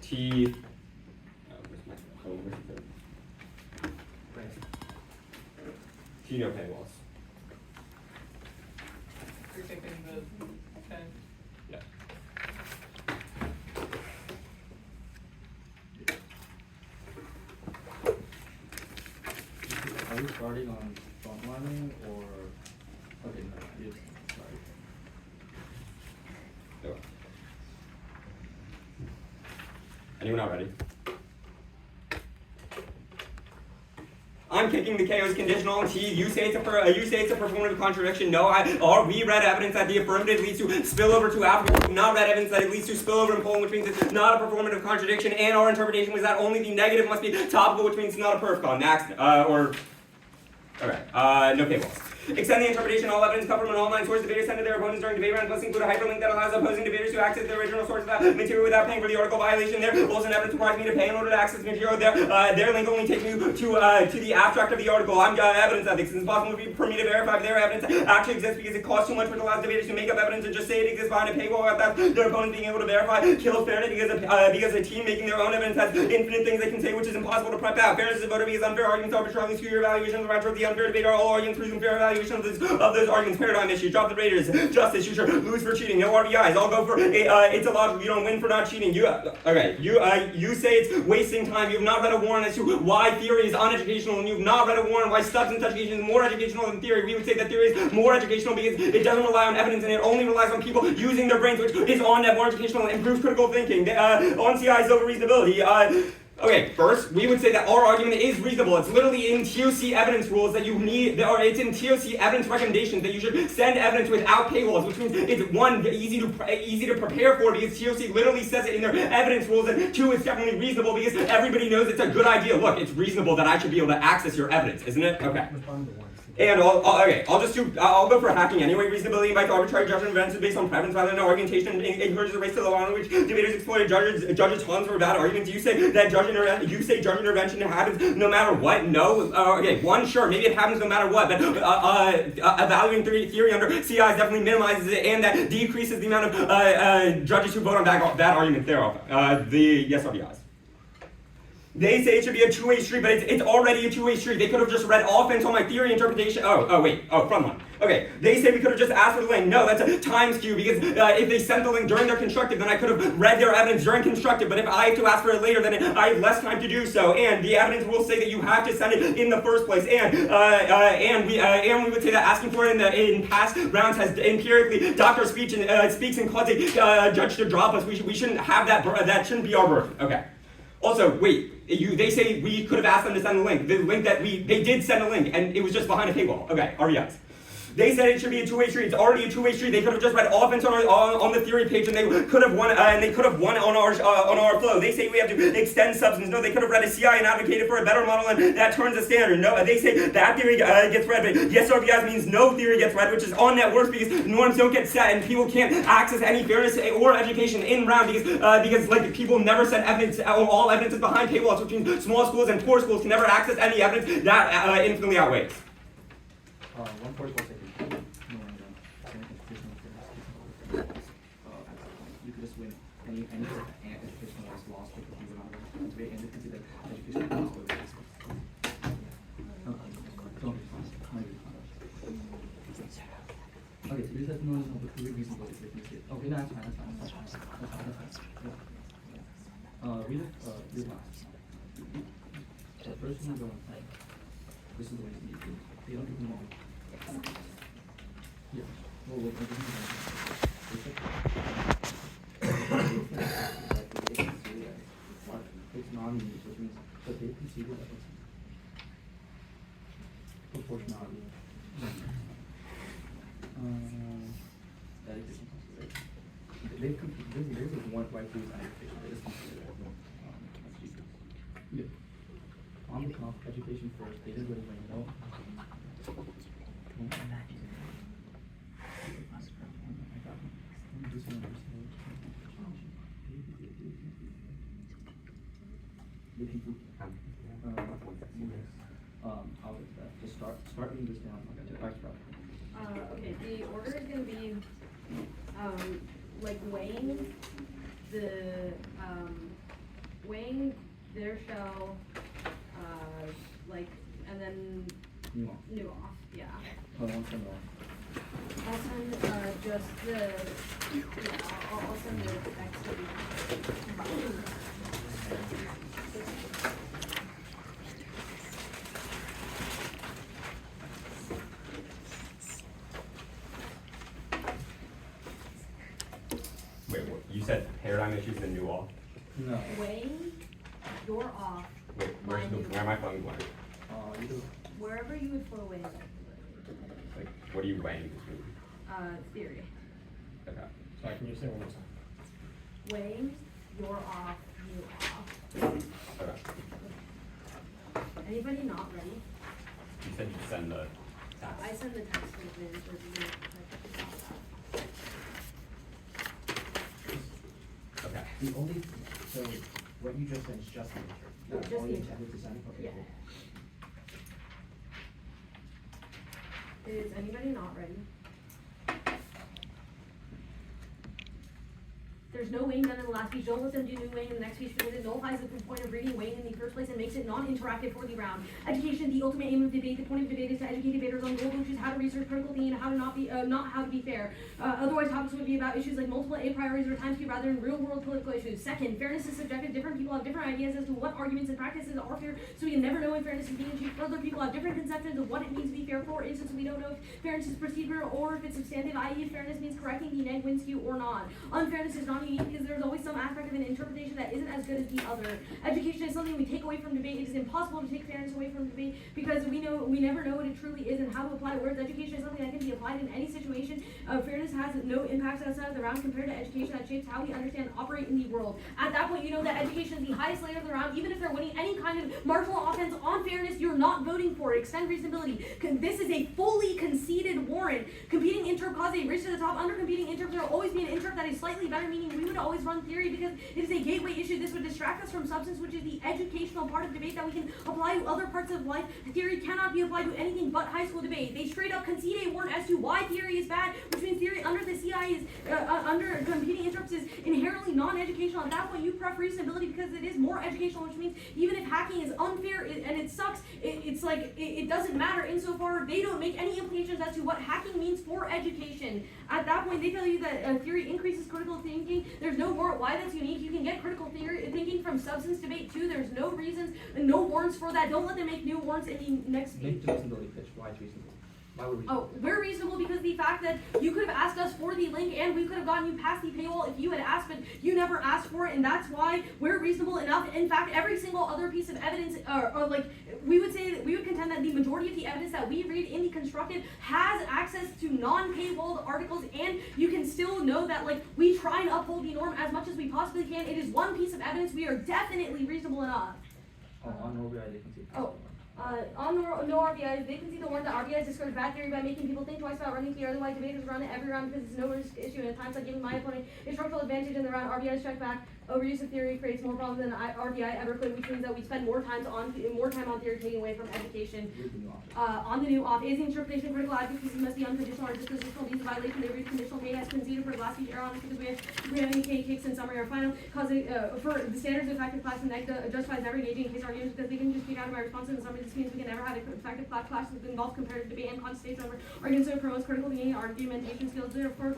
T. Where's my phone? Where's the T no paywalls. You're taking the 10. Yeah. Are you starting on frontlining or? Okay, no, you're sorry. Go. Anyone not ready? I'm kicking the KO's conditional on T. You say it's a performative contradiction. No, we read evidence that the affirmative leads to spillover to Africa. We've not read evidence that it leads to spillover in Poland, which means it's not a performative contradiction. And our interpretation was that only the negative must be topical, which means it's not a perf con. Next, okay, no paywalls. Extend the interpretation. All evidence come from an online source. Debaters send to their opponents during debate rounds must include a hyperlink that allows opposing debaters to access the original source of that material without paying for the article violation. There also evidence requires me to pay in order to access material. Their link only takes me to the abstract of the article. I'm evidence ethics. It's impossible for me to verify if their evidence actually exists because it costs too much, which allows debaters to make up evidence and just say it exists behind a paywall without their opponents being able to verify. Kills fairness because a team making their own evidence has infinite things they can say, which is impossible to prep out. Fairness is voted because unfair arguments arbitrarily skew your evaluation of the matter of the unfair debate. Are all arguments presume fair evaluation of those arguments. Paradigm issue. Drop the Raiders. Justice. You should lose for cheating. No RBIs. I'll go for it's illogical. You don't win for not cheating. You say it's wasting time. You have not read a warrant as to why theory is uneducational, and you have not read a warrant why substance education is more educational than theory. We would say that theory is more educational because it doesn't rely on evidence and it only relies on people using their brains, which is on net more educational and improves critical thinking. On CI's over reasonability. Okay, first, we would say that our argument is reasonable. It's literally in TOC evidence rules that you need, or it's in TOC evidence recommendations that you should send evidence without paywalls, which means it's one, easy to prepare for because TOC literally says it in their evidence rules, and two, it's definitely reasonable because everybody knows it's a good idea. Look, it's reasonable that I should be able to access your evidence, isn't it? Okay. And I'll go for hacking anyway. Reasonability by arbitrary judgment of events is based on preference rather than argumentation. Encourages a race to the law in which debaters exploit judges' tons for bad arguments. You say that judge intervention happens no matter what. No. Okay. One, sure, maybe it happens no matter what, but evaluating theory under CI definitely minimizes it, and that decreases the amount of judges who vote on bad arguments thereof. The yes RBIs. They say it should be a two-way street, but it's already a two-way street. They could have just read offense on my theory interpretation. Frontline. Okay, they say we could have just asked for the link. No, that's a time skew because if they sent the link during their constructive, then I could have read their evidence during constructive. But if I have to ask for it later, then I have less time to do so. And the evidence will say that you have to send it in the first place. And we would say that asking for it in past rounds has empirically Dr. speaks and causes a judge to drop us. We shouldn't have that. That shouldn't be our burden. Okay. Also, wait. They say we could have asked them to send the link. The link that they did send a link, and it was just behind a paywall. Okay, REX. They said it should be a two-way street. It's already a two-way street. They could have just read offense on the theory page, and they could have won. And they could have won on our flow. They say we have to extend substance. No, they could have read a CI and advocated for a better model, and that turns a standard. No, they say that theory gets read, but yes RBIs means no theory gets read, which is on net worse because norms don't get set, and people can't access any fairness or education in round because like people never send evidence. All evidence is behind paywalls, which means small schools and poor schools can never access any evidence. That infinitely outweighs. 144 seconds. You could just win any education was lost because you were not debate and you can see that education was okay, so this has no reasonable difference. Okay, that's fine. Read it last. The first one going this is the way you do it. They don't even know. Yeah. Well, what it's non-unique, which means that they conceded that it's proportionality. That is they've competed. This is one white food education. They just considered it. Yeah. On the top, education first. They didn't really know. Just start reading this down. Okay, Okay, the order is going to be Like weighing their shell, like, and then New off. new off, yeah. Hold on, send it off. I'll send, just the, yeah, I'll send the text that we. Wait, what? You said paradigm issues and new off? No. Weighing your off, Wait, where am I flowing blank? You do. wherever you would flow away, Like, what are you weighing between? theory. Okay. Sorry, can you say it one more time? Weighing your off, new off. Okay. Anybody not ready? You said you send the text. I send the text with it, so you can, Okay. The only, so what you just said is just the intro. Yeah, just the Only intro. intended to send? Okay, Yeah. cool. Is anybody not ready? There's no weighing done in the last speech. Don't let them do new weighing in the next speech because it nullifies the point of reading weighing in the first place and makes it non-interactive for the round. Education, the ultimate aim of debate. The point of debate is to educate debaters on goals, which is how to research critical thinking and how to not how to be fair. Otherwise, topics would be about issues like multiple A priorities or time skew rather than real-world political issues. Second, fairness is subjective. Different people have different ideas as to what arguments and practices are fair, so we can never know when fairness is being achieved. Further, people have different conceptions of what it means to be fair. For instance, we don't know if fairness is procedural or if it's substantive, i.e. if fairness means correcting the neg win skew or not. Unfairness is not unique because there's always some aspect of an interpretation that isn't as good as the other. Education is something we take away from debate. It is impossible to take fairness away from debate because we never know what it truly is and how to apply words. Education is something that can be applied in any situation. Fairness has no impacts outside of the round compared to education that shapes how we understand and operate in the world. At that point, you know that education is the highest layer of the round. Even if they're winning any kind of marginal offense on fairness, you're not voting for it. Extend reasonability. This is a fully conceded warrant. Competing interp cause a race to the top. Under competing interps, there will always be an interp that is slightly better, meaning we would always run theory because it is a gateway issue. This would distract us from substance, which is the educational part of debate that we can apply to other parts of life. Theory cannot be applied to anything but high school debate. They straight up concede a warrant as to why theory is bad, which means theory under the CI is under competing interrupts is inherently non-educational. At that point, you prefer reasonability because it is more educational, which means even if hacking is unfair and it sucks, it doesn't matter insofar they don't make any implications as to what hacking means for education. At that point, they tell you that theory increases critical thinking. There's no warrant why that's unique. You can get critical theory thinking from substance debate too. There's no reasons and no warrants for that. Don't let them make new warrants in the next speech. Make the reasonability pitch. Why it's reasonable? Why we're reasonable? Oh, we're reasonable because the fact that you could have asked us for the link and we could have gotten you past the paywall if you had asked, but you never asked for it, and that's why we're reasonable enough. In fact, every single other piece of evidence, we would contend that the majority of the evidence that we read in the constructed has access to non-paywalled articles, and you can still know that we try and uphold the norm as much as we possibly can. It is one piece of evidence. We are definitely reasonable enough. On OBI, they can see. On no RBIs, they can see the warrant that RBIs discourage bad theory by making people think twice about running theory. Otherwise, debaters run it every round because it's no risk issue. And at times like giving my opponent a structural advantage in the round, RBIs strike back. Overuse of theory creates more problems than RBI ever could, which means that we spend more time on theory taking away from education. On the new off, is the interpretation critical advocacy must be unconditional or dispositional. These violation they read conditional K has conceded for the last speech error on this because we have any K kicks in summary or final. Causing for the standards of effective class and NECTA justifies never engaging in case arguments because they can just kick out of my response in the summary. This means we can never have an effective class that involves comparative debate and contestation over arguments that promotes critical thinking and argumentation skills. Therefore,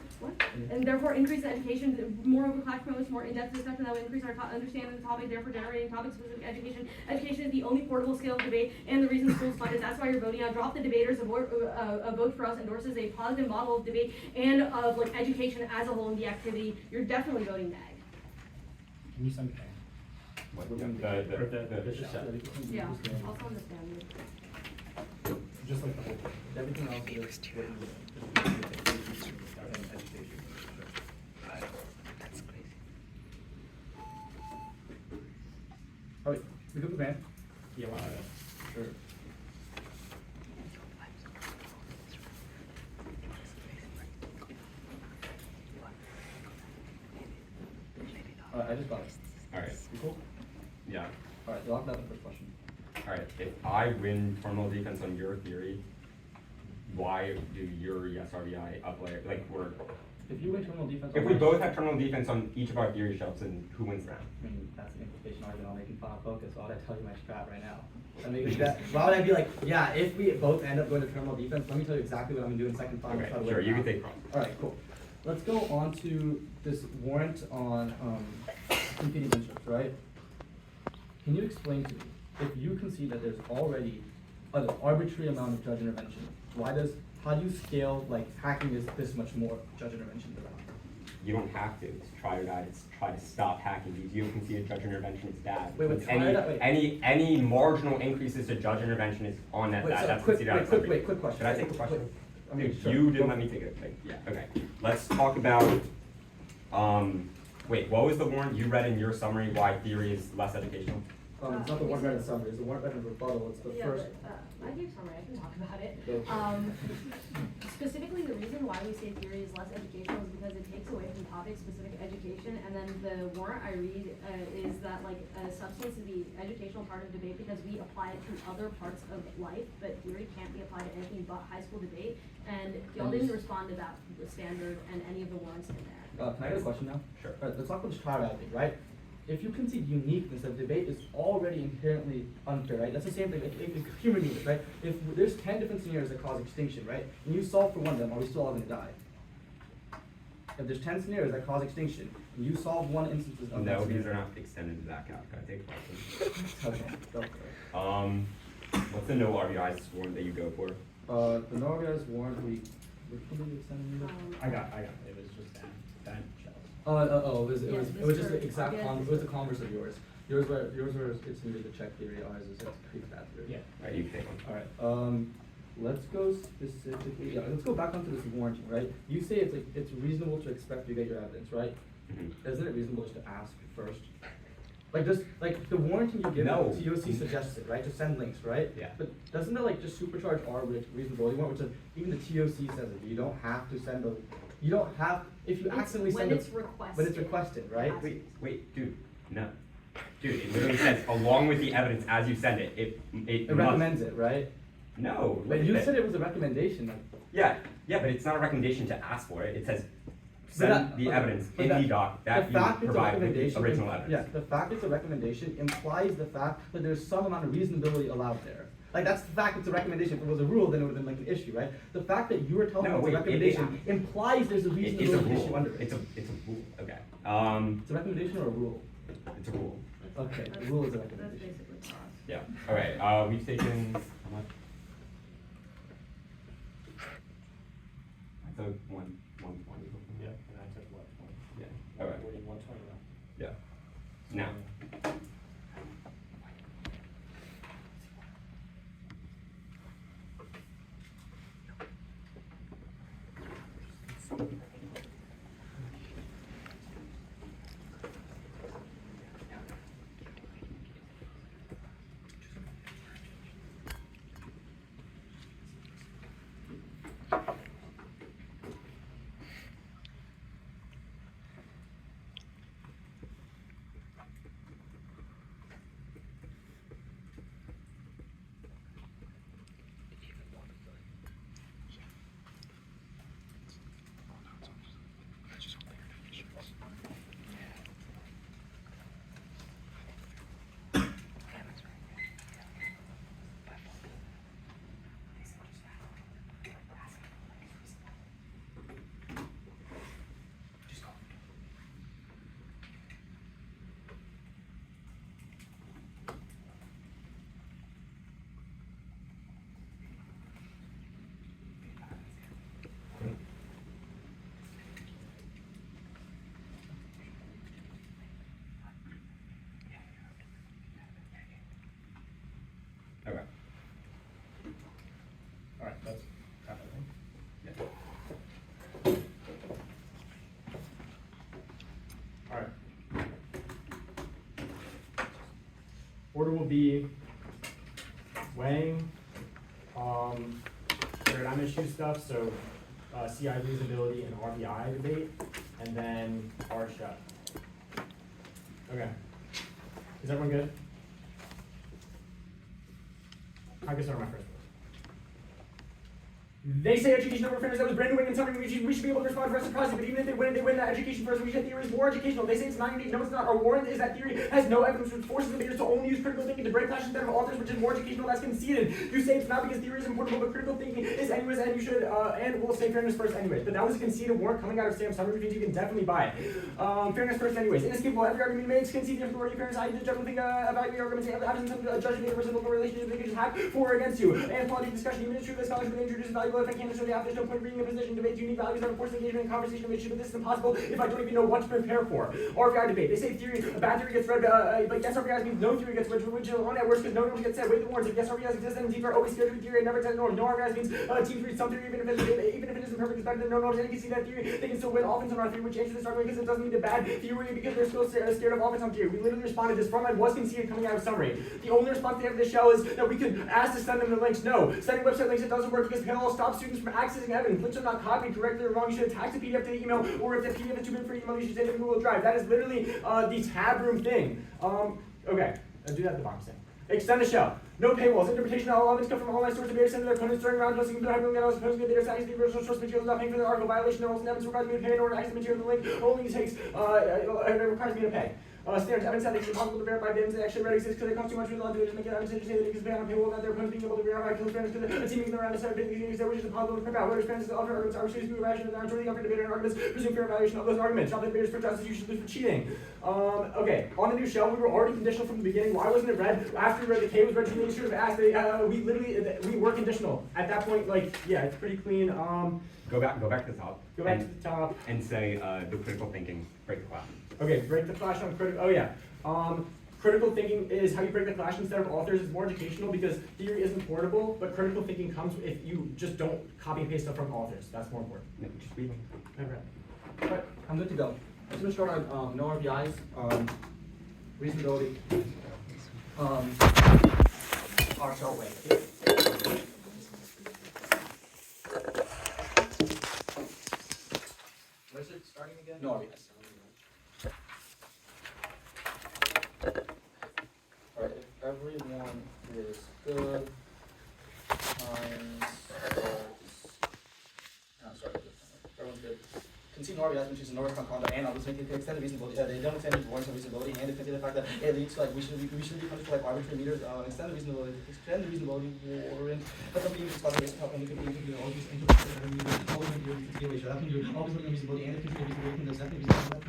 and therefore increase the education. More of a class promotes more in-depth discussion that will increase our understanding of the topic, therefore generating topic-specific education. Education is the only portable skill of debate and the reason schools fund it. That's why you're voting. Drop the debaters. A vote for us endorses a positive model of debate and of education as a whole in the activity. You're definitely voting neg. Can you send me? What? The yeah, I'll send this down. Just like the whole thing. Everything else is what you would. And education. That's crazy. Oh wait, we good with that? Yeah, wow. Sure. I just got it. Alright. You cool? Yeah. Alright, lock that the first question. Alright, if I win terminal defense on your theory, why do your yes RBI uplayer, we're If you win terminal defense, If we both have terminal defense on each of our theory shelves, then who wins the round? I mean, that's an implication argument I'll make in final focus. Why would I tell you my strat right now? Why would I be like, yeah, if we both end up going to terminal defense, let me tell you exactly what I'm gonna do in second final. Okay, try to sure, win you the can round. take prom. Alright, cool. Let's go on to this warrant on competing interests, right? Can you explain to me, if you concede that there's already an arbitrary amount of judge intervention, how do you scale like hacking this much more judge intervention around? You don't have to. It's try or die. It's try to stop hacking these. You don't concede judge intervention is bad. Wait, Because try or die- wait. any marginal increases to judge intervention is on that Wait, bad. so That's quick conceded out of question. Should I take a question? I mean, Dude, sure. you didn't Go. let me take it. Like, yeah, okay. Let's talk about, wait, what was the warrant you read in your summary why theory is less educational? It's not the warrant read in summary, it's the warrant read in rebuttal, it's the Yeah, first. but, I gave summary, I can talk about it. Go. Specifically, the reason why we say theory is less educational is because it takes away from topic-specific education, and then the warrant I read, is that like, substance is the educational part of debate because we apply it to other parts of life, but theory can't be applied to anything but high school debate, and y'all didn't respond to that standard and any of the warrants in there. Can I get a question now? Sure. Alright, let's talk about this triad thing, right? If you concede uniqueness, the debate is already inherently unfair, right? That's the same thing, if human unit, right? If there's 10 different scenarios that cause extinction, right? And you solve for one of them, are we still all gonna die? If there's 10 scenarios that cause extinction, and you solve one instance of that No, these scenario- are not extended to that count. Can I take a question? Okay, go for it. What's the no RBIs warrant that you go for? The Norgaz warrant, which one did we extend it? I got it. It was just that shells. It was just the Mr. exact Again, it was the converse of yours. Yours were it's needed to check theory, ours is it's pretty bad theory. Yeah. Alright, you take one. Alright, let's go specifically, let's go back onto this warranting, right? You say it's like, it's reasonable to expect you get your evidence, right? Mhm. Isn't it reasonable just to ask first? Like just, like the warranting you give, No. TOC suggests it, right? To send links, right? Yeah. But doesn't that like just supercharge our reasonability warrant, which is, even the TOC says it, you don't have to send a, you don't have, if you It's accidentally when send it's a, requested. when it's requested, right? Yes. Wait, dude, no. Dude, it literally says, along with the evidence as you send it, it It must. recommends it, right? No. But look you at said it was a recommendation, like. Yeah, but it's not a recommendation to ask for it. It says, But send that- the okay, evidence but in that- the doc the that you fact it's a provide with the recommendation original im- evidence. Yeah, the fact it's a recommendation implies the fact that there's some amount of reasonability allowed there. Like that's the fact it's a recommendation. If it was a rule, then it would have been like an issue, right? The fact that you were telling No, me it's wait, a recommendation it- implies there's a It's a reasonability issue rule. under it. It's a rule. Okay. It's a recommendation or a rule? It's a rule. Okay, That's- the rule is a That's recommendation. basically cross. Yeah. Okay. We've taken how much? I took 120. Yeah, and I took what, 20? Yeah. Okay. 120 now. Yeah. Now. Okay. Alright, that's happening. Yeah. Alright. Order will be weighing, paradigm issue stuff, so, CI reusability and RBI debate, and then R shut. Okay. Is everyone good? I can start my first one. They say education over fairness, that was brand new and something we should be able to respond reciprocity, but even if they win that education first, we said theory is more educational. They say it's not unique, no it's not. Our warrant is that theory has no evidence which forces debaters to only use critical thinking to break clash instead of authors, which is more educational, that's conceded. You say it's not because theory is important, but critical thinking is anyways, and you should, and we'll say fairness first anyways. But that was a conceded warrant coming out of Sam's summary, which means you can definitely buy it. Fairness first anyways. Inescapable, every argument you made is conceded the authority of fairness. I generally think evaluate your arguments and absence of judgment of reciprocal relationship they can just have for or against you. And quality discussion, even if true, the scholarship may introduce valuable if I can't show the there's no point reading a position debate, unique values are forced engagement in conversation of issue, but this is impossible if I don't even know what to prepare for. RVI debate. They say theory, a bad theory gets read, but yes RVI means no theory gets read, which is on at worst because no norms get said. Wait the warrants. If yes RVI exists, then teams are always scared of the theory and never accept norms. No RVI means teams read some theory, even if it isn't perfect, it's better than no norms. And you can see that theory, they can still win offense on our theory, which answers this argument because it doesn't need a bad theory because they're still scared of offense on theory. We literally responded this from and was conceded coming out of summary. The only response they have to this shell is that we could ask to send them the links. No, sending website links, it doesn't work because Paywalled stops students from accessing evidence. Links are not copied correctly or wrong. You should attach the PDF to the email, or if the PDF is too big for email, you should send it to Google Drive. That is literally the tab room thing. Okay, do that at the bottom thing. Extend the shell. No paywalls. Interpretation of all elements come from online sources. Debaters send their opponents during rounds, posting their hyperlink supposing the debaters access the original source materials without paying for their article violation. There also evidence requires me to pay in order to access the material. The link only takes it requires me to pay. Standards evidence that it is impossible to verify evidence that actually already exists because it costs too much for the law to make it evidence to say that it exists on paywall that their opponents being able to verify because fairness because the teaming around the side of things which is impossible to print out. Whether fairness is alter arguments are serious irrational and the unfair debater and arguments presume fair evaluation of those arguments. Not the debaters for justice, you should lose for cheating. Okay, on the new shell, we were already conditional from the beginning. Why wasn't it read? After we read the K was read to me, we should have asked. We were conditional. At that point, like, yeah, it's pretty clean. Go back to the top. Go back to the top. And say the critical thinking, break the clash. Okay, break the clash on critical. Oh yeah. Critical thinking is how you break the clash instead of authors. It's more educational because theory isn't portable, but critical thinking comes if you just don't copy and paste stuff from authors. That's more important. No, just read them. Okay. Alright, I'm good to go. I'm just gonna start on no RBIs, reasonability, our shell way. Where's it starting again? No RBIs. Alright, if everyone is good, everyone's good. Concede no RBIs, which is no restaurant conduct, and obviously extend the reasonability. They don't extend the warrants of reasonability, and defend the fact that it leads to like we should be punished for like arbitrary meters. Extend the reasonability warrant. But some people start based on only completely all these always reasonability and reasonability. There's definitely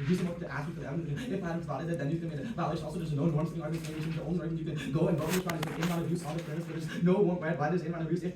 reasonable to ask for the evidence. If items validated, then you can make a violation. Also, there's no norms in arguments. The only argument you can go and vote respond is amount of use on the fairness. There's no one why there's amount of use if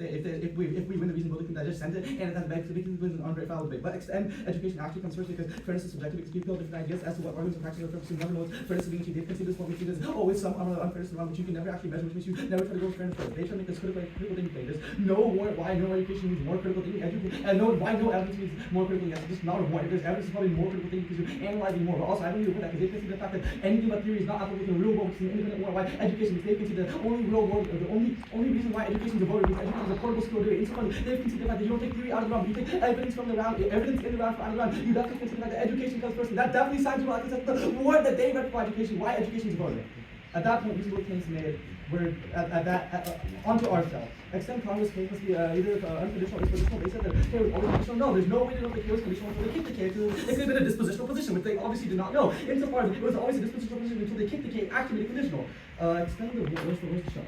we win the reasonability, then just send it and it has back to the win an unverifiable debate. But extend education actually comes first because fairness is subjective because people have different ideas as to what arguments are practical purposes. Never know fairness is being achieved. They consider this what we see as always some unfairness around which you can never actually measure, which means you never try to go with fairness first. They try to make this critical thinking play. There's no warrant why no education means more critical thinking. And why no evidence means more critical thinking. That's just not a warrant. If there's evidence, it's probably more critical thinking because you're analyzing more. But also, I don't really with that because they consider the fact that anything but theory is not applicable to the real world, which is an independent warrant. Why education? They consider the only real world, the only reason why education is a voter because education is a portable skill to do it. Insofar, they consider the fact that you don't take theory out of the round, you take evidence from the round, evidence in the round from out of the round. You definitely consider that education comes first. And that definitely signs you out because that's the warrant that they read for education. Why education is a voter. At that point, reasonable claims made. We're onto ourselves. Extend Congress case must be either unconditional or dispositional. They said that K was always conditional. No, there's no way to know if the K was conditional until they kicked the K. It could have been a dispositional position, which they obviously did not know. Insofar, it was always a dispositional position until they kicked the K, actually made it conditional. Extend the where's the show?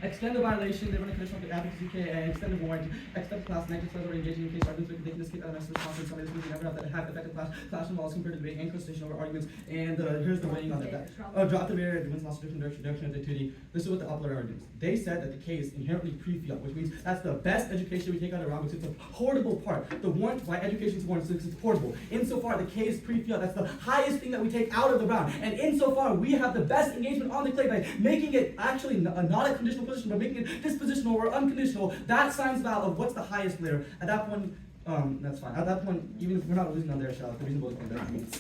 Extend the violation, they run a conditional advocacy K, and extend the warrant, extend the class, negligence, or engaging in case arguments, they can escape out of response in some ways, we never have effective class laws compared to debate and constitution over arguments, and here's the weighing on that. Drop the barrier, advance loss of different direction of the duty. This is what the uploader argues. They said that the K is inherently pre-fiat, which means that's the best education we take out of round because it's a portable part. The warrant, why education is warrant, since it's portable. Insofar, the K is pre-fiat, that's the highest thing that we take out of the round. And insofar, we have the best engagement on the clay by making it actually not a conditional position, but making it dispositional or unconditional. That signs val of what's the highest layer. At that point, that's fine. At that point, even if we're not losing on their shell, the reasonable point that means.